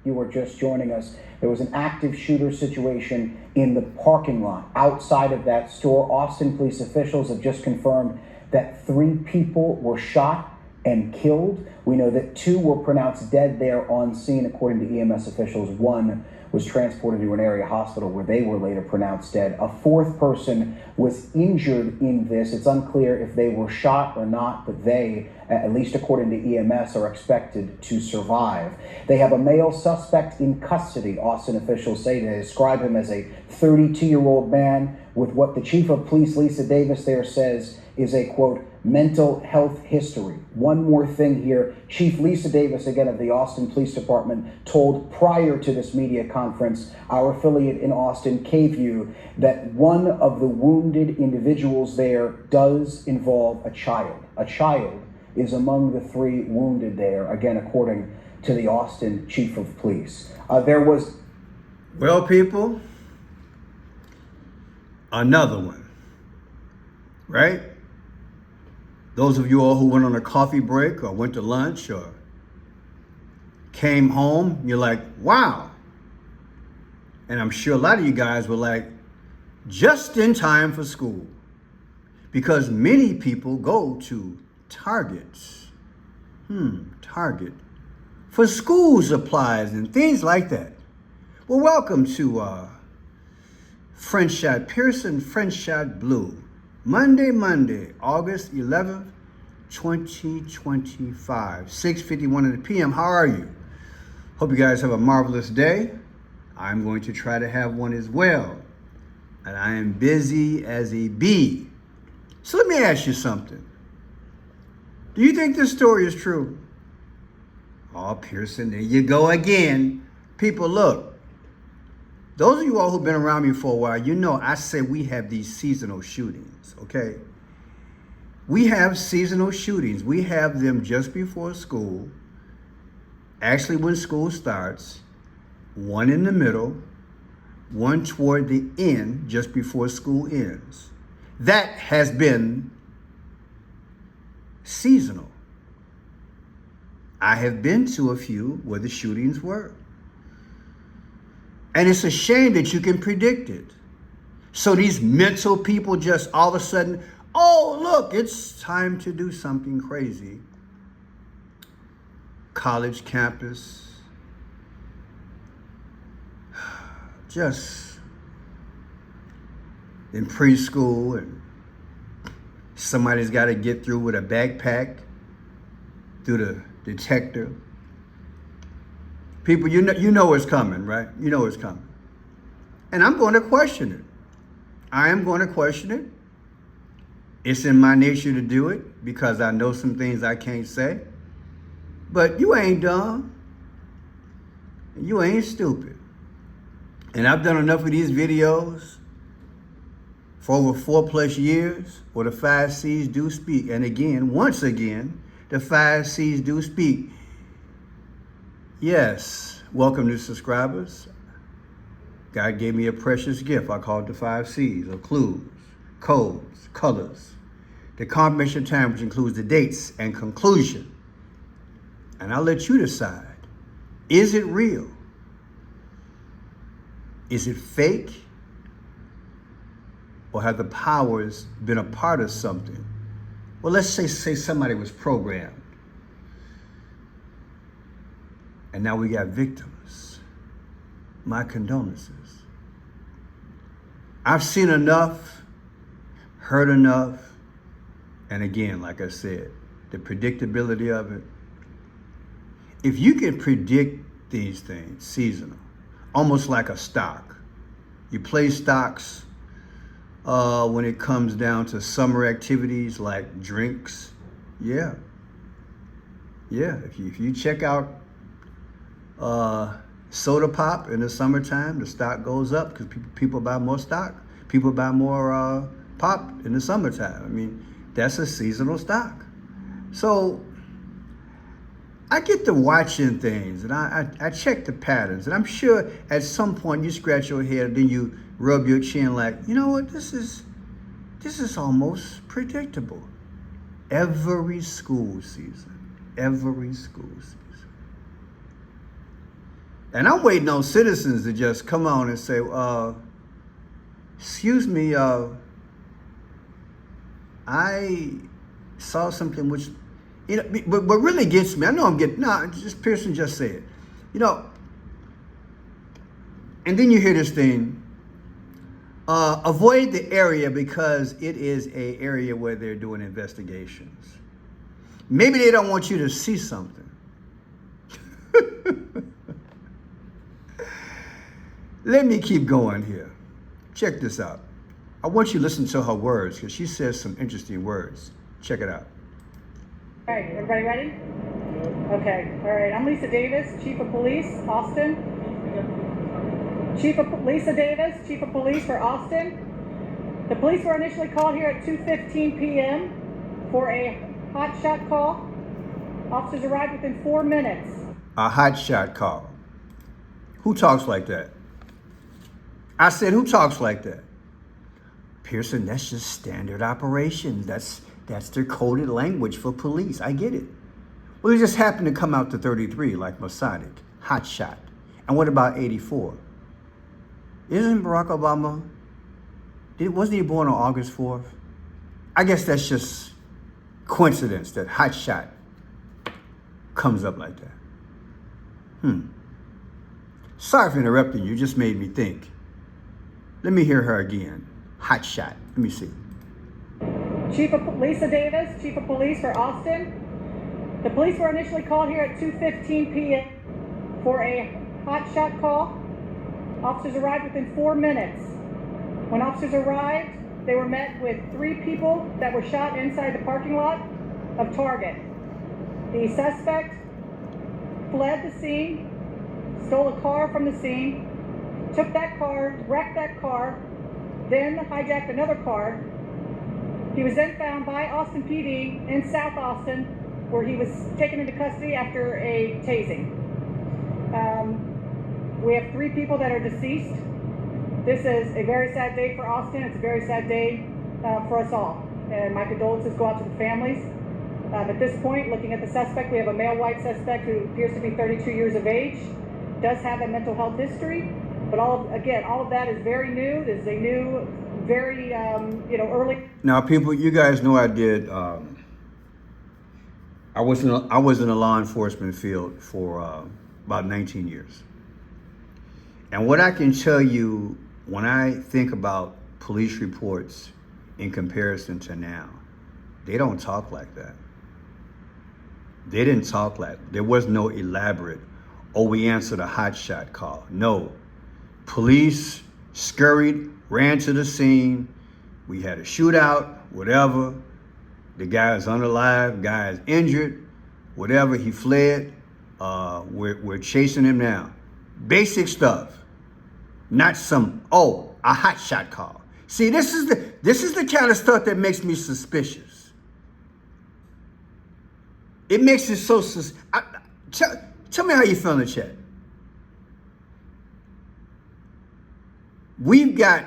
you are just joining us, there was an active shooter situation in the parking lot outside of that store. Austin police officials have just confirmed that 3 people were shot and killed. We know that 2 were pronounced dead there on scene, according to EMS officials. 1 was transported to an area hospital where they were later pronounced dead. A 4th person was injured in this. It's unclear if they were shot or not, but they, at least according to EMS, are expected to survive. They have a male suspect in custody. Austin officials say they describe him as a 32-year-old man with what the chief of police, Lisa Davis, there says is a, quote, mental health history. One more thing here. Chief Lisa Davis, again, of the Austin Police Department, told prior to this media conference, our affiliate in Austin, KView, that one of the wounded individuals there does involve a child. A child is among the 3 wounded there, again, according to the Austin Chief of Police. Well, people, another one, right? Those of you all who went on a coffee break or went to lunch or came home, you're like, wow. And I'm sure a lot of you guys were like, just in time for school. Because many people go to Targets. Target. For school supplies and things like that. Well, welcome to French Shot Pearson French Shot Blue. Monday, August 11th, 2025, 6:51 in the p.m. How are you? Hope you guys have a marvelous day. I'm going to try to have one as well. And I am busy as a bee. So let me ask you something. Do you think this story is true? Oh, Pearson, there you go again. People, look. Those of you all who've been around me for a while, you know I say we have these seasonal shootings, okay? We have seasonal shootings. We have them just before school, actually when school starts, one in the middle, one toward the end, just before school ends. That has been seasonal. I have been to a few where the shootings were. And it's a shame that you can predict it. So these mental people just all of a sudden, oh, look, it's time to do something crazy. College campus, just in preschool, and somebody's got to get through with a backpack through the detector. People, you know it's coming, right? You know it's coming. And I'm going to question it. I am going to question it. It's in my nature to do it because I know some things I can't say. But you ain't dumb. You ain't stupid. And I've done enough of these videos for over 4+ years where the 5 C's do speak. And again, once again, the 5 C's do speak. Yes, welcome new subscribers. God gave me a precious gift. I call it the 5 C's, or clues, codes, colors. The confirmation time, which includes the dates and conclusion. And I'll let you decide. Is it real? Is it fake? Or have the powers been a part of something? Well, let's say somebody was programmed. And now we got victims. My condolences. I've seen enough, heard enough, and again, like I said, the predictability of it. If you can predict these things, seasonal, almost like a stock. You play stocks when it comes down to summer activities like drinks. Yeah. If you check out soda pop in the summertime, the stock goes up because people buy more stock. People buy more pop in the summertime. I mean, that's a seasonal stock. So I get to watching things and I check the patterns, and I'm sure at some point you scratch your head and then you rub your chin like, you know what, this is almost predictable. Every school season. And I'm waiting on citizens to just come on and say, excuse me, I saw something which, but what really gets me, I know I'm getting, no, just Pearson just said, and then you hear this thing, avoid the area because it is an area where they're doing investigations. Maybe they don't want you to see something. Let me keep going here. Check this out. I want you to listen to her words because she says some interesting words. Check it out. All right, everybody ready? Okay, all right. I'm Lisa Davis, Chief of Police, Austin. Lisa Davis, Chief of Police for Austin. The police were initially called here at 2:15 p.m. for a hot shot call. Officers arrived within 4 minutes. A hot shot call. Who talks like that? I said, who talks like that? Pearson, that's just standard operations. That's their coded language for police. I get it. Well, it just happened to come out to 33, like Masonic. Hot shot. And what about 84? Isn't Barack Obama, wasn't he born on August 4th? I guess that's just coincidence that hot shot comes up like that. Sorry for interrupting you, just made me think. Let me hear her again. Hot shot. Let me see. Lisa Davis, Chief of Police for Austin. The police were initially called here at 2:15 p.m. for a hot shot call. Officers arrived within 4 minutes. When officers arrived, they were met with 3 people that were shot inside the parking lot of Target. The suspect fled the scene, stole a car from the scene, took that car, wrecked that car, then hijacked another car. He was then found by Austin PD in South Austin, where he was taken into custody after a tasing. We have 3 people that are deceased. This is a very sad day for Austin. It's a very sad day for us all. And my condolences go out to the families. At this point, looking at the suspect, we have a male white suspect who appears to be 32 years of age, does have a mental health history, but all of that is very new. This is a new, very, early. Now, people, you guys know I did, I was in the law enforcement field for about 19 years. And what I can tell you when I think about police reports in comparison to now, they don't talk like that. They didn't talk like, there was no elaborate, we answered a hot shot call. No. Police scurried, ran to the scene. We had a shootout, whatever. The guy is unalive, guy is injured, whatever, he fled. We're chasing him now. Basic stuff. Not some, a hot shot call. See, this is the kind of stuff that makes me suspicious. It makes it so tell me how you feel in the chat. We've got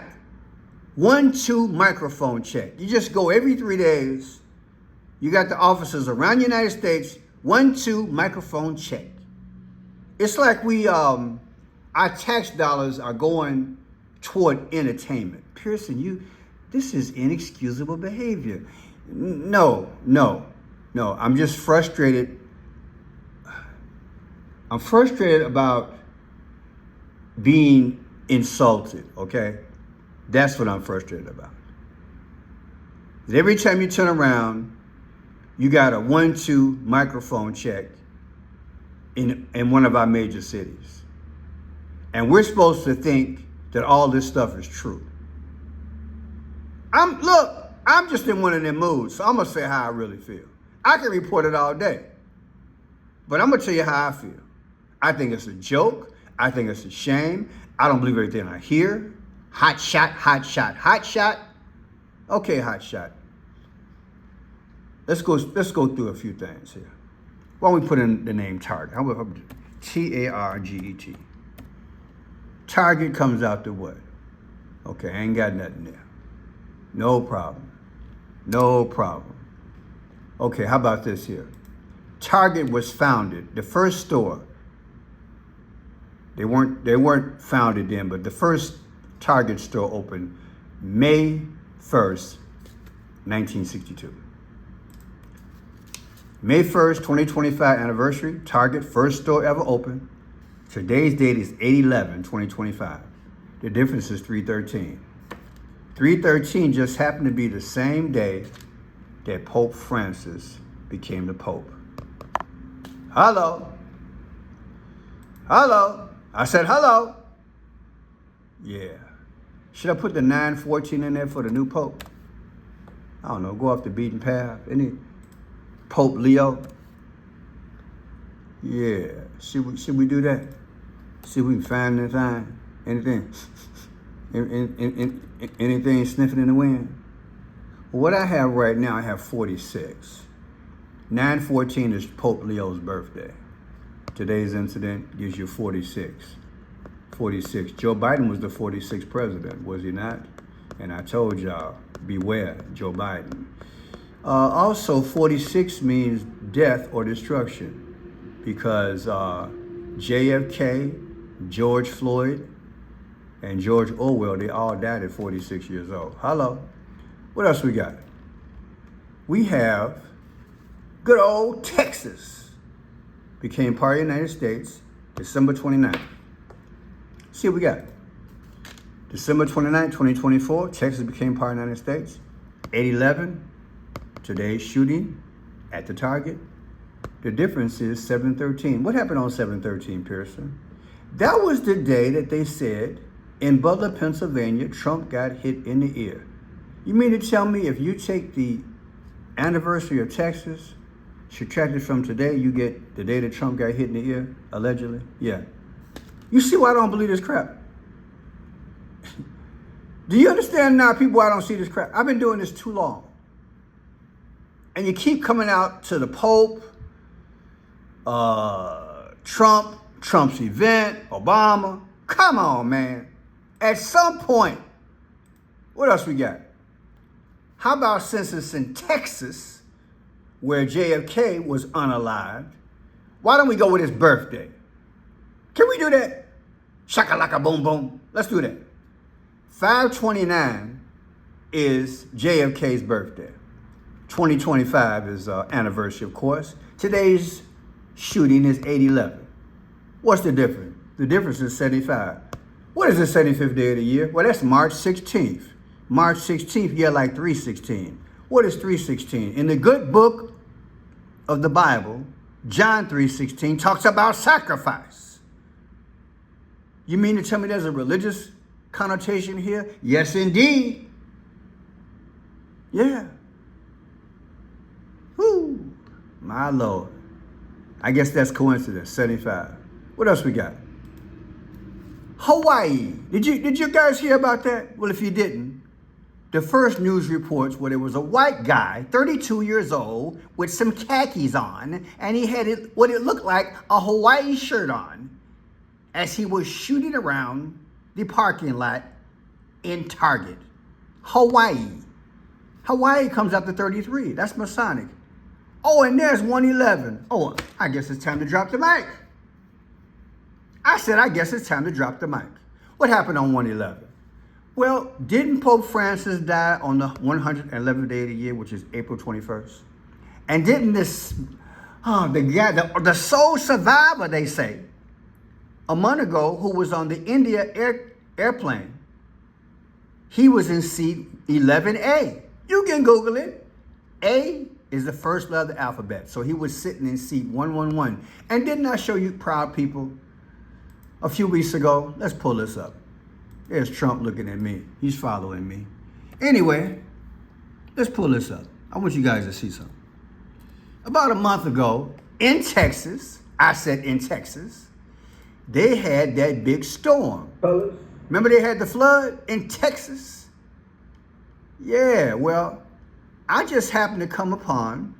1-2 microphone check. You just go every 3 days. You got the officers around the United States, 1-2 microphone check. It's like our tax dollars are going toward entertainment. Pearson, this is inexcusable behavior. No. I'm just frustrated. I'm frustrated about being insulted, okay? That's what I'm frustrated about. Every time you turn around, you got a 1-2 microphone check in one of our major cities. And we're supposed to think that all this stuff is true. I'm just in one of them moods, so I'm gonna say how I really feel. I can report it all day, but I'm gonna tell you how I feel. I think it's a joke. I think it's a shame. I don't believe everything I hear. Hot shot, hot shot, hot shot. Okay, hot shot. Let's go through a few things here. Why don't we put in the name Target? How about Target? Target comes out to what? Okay, I ain't got nothing there. No problem. Okay, how about this here? Target was founded, the first store They weren't founded then, but the first Target store opened May 1st, 1962. May 1st, 2025 anniversary, Target first store ever opened. Today's date is 8/11/2025. The difference is 3/13. 3/13 just happened to be the same day that Pope Francis became the Pope. Hello. Hello. I said hello. Yeah. Should I put the 9/14 in there for the new Pope? I don't know, go off the beaten path. Any Pope Leo? Yeah. Should we do that? See if we can find anything anything sniffing in the wind. What I have right now, I have 46. 9/14 is Pope Leo's birthday. Today's incident gives you 46. 46. Joe Biden was the 46th president, was he not? And I told y'all, beware, Joe Biden. Also, 46 means death or destruction because JFK, George Floyd, and George Orwell, they all died at 46 years old. Hello. What else we got? We have good old Texas. Became part of the United States December 29th. See what we got. December 29th, 2024, Texas became part of the United States. 8/11, today's shooting at the Target. The difference is 7/13. What happened on 7/13, Pearson? That was the day that they said in Butler, Pennsylvania, Trump got hit in the ear. You mean to tell me if you take the anniversary of Texas, subtract it from today, you get the day that Trump got hit in the ear, allegedly? Yeah. You see why I don't believe this crap? Do you understand now, people, why I don't see this crap? I've been doing this too long. And you keep coming out to the Pope, Trump's event, Obama. Come on, man. At some point, what else we got? How about since it's in Texas, where JFK was unalived, why don't we go with his birthday? Can we do that? Shakalaka boom boom. Let's do that. 5/29 is JFK's birthday. 2025 is anniversary, of course. Today's shooting is 8/11. What's the difference? The difference is 75. What is the 75th day of the year? Well, that's March 16th. March 16th, yeah, like 3/16. What is 3/16? In the good book of the Bible, John 3:16 talks about sacrifice. You mean to tell me there's a religious connotation here? Yes, indeed. Yeah. Whoo, my Lord. I guess that's coincidence, 75. What else we got? Hawaii. Did you guys hear about that? Well, if you didn't, the first news reports where there was a white guy, 32 years old, with some khakis on, and he had what it looked like a Hawaii shirt on, as he was shooting around the parking lot in Target. Hawaii. Hawaii comes after 33. That's Masonic. Oh, and there's 1/11. Oh, I guess it's time to drop the mic. I said, I guess it's time to drop the mic. What happened on 1/11? Well, didn't Pope Francis die on the 111th day of the year, which is April 21st? And didn't the guy, the sole survivor, they say, a month ago, who was on the India airplane, he was in seat 11A. You can Google it. A is the first letter of the alphabet. So he was sitting in seat 111. And didn't I show you, proud people, a few weeks ago? Let's pull this up. There's Trump looking at me. He's following me. Anyway, let's pull this up. I want you guys to see something. About a month ago, in Texas, I said in Texas, they had that big storm. Remember they had the flood in Texas? Yeah, well, I just happened to come upon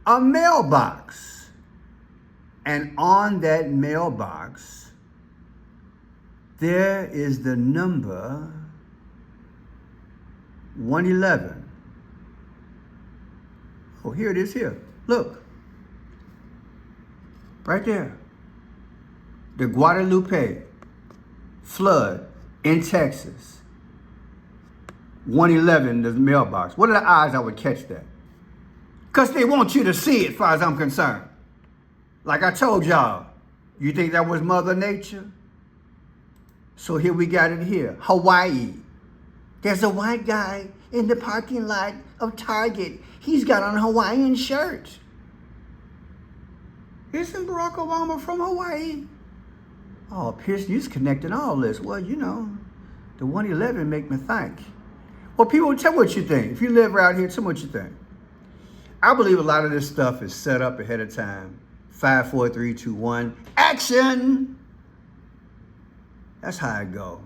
a mailbox. And on that mailbox, there is the number 111. Oh, here it is here. Look. Right there. the Guadalupe flood in Texas, 111, the mailbox. What are the odds I would catch that? Because they want you to see it, as far as I'm concerned. Like I told y'all, you think that was Mother Nature? So here we got it here, Hawaii. There's a white guy in the parking lot of Target. He's got on a Hawaiian shirt. Isn't Barack Obama from Hawaii? Oh, Pierce, you're connecting all this. Well, you know, the 111 make me think. Well, people, tell me what you think. If you live around here, tell me what you think. I believe a lot of this stuff is set up ahead of time. 5, 4, 3, 2, 1, action! That's how it go.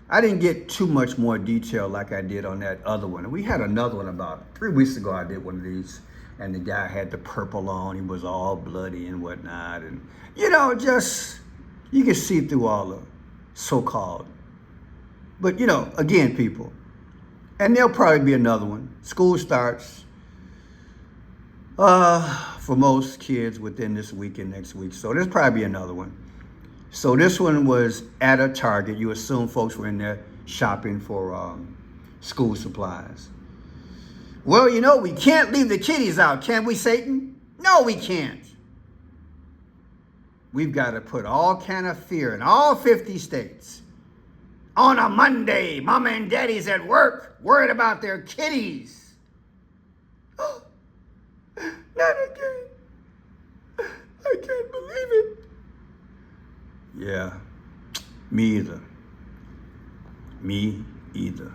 I didn't get too much more detail like I did on that other one. We had another one about 3 weeks ago. I did one of these, and the guy had the purple on. He was all bloody and whatnot. And, you know, just, you can see through all the so-called. But, you know, again, people, and there'll probably be another one. School starts for most kids within this week and next week. So there's probably another one. So this one was at a Target. You assume folks were in there shopping for school supplies. Well, you know, we can't leave the kiddies out, can we, Satan? No, we can't. We've got to put all kind of fear in all 50 states. On a Monday, mama and daddy's at work, worried about their kiddies. Not again. I can't believe it. Yeah, me either. Me either.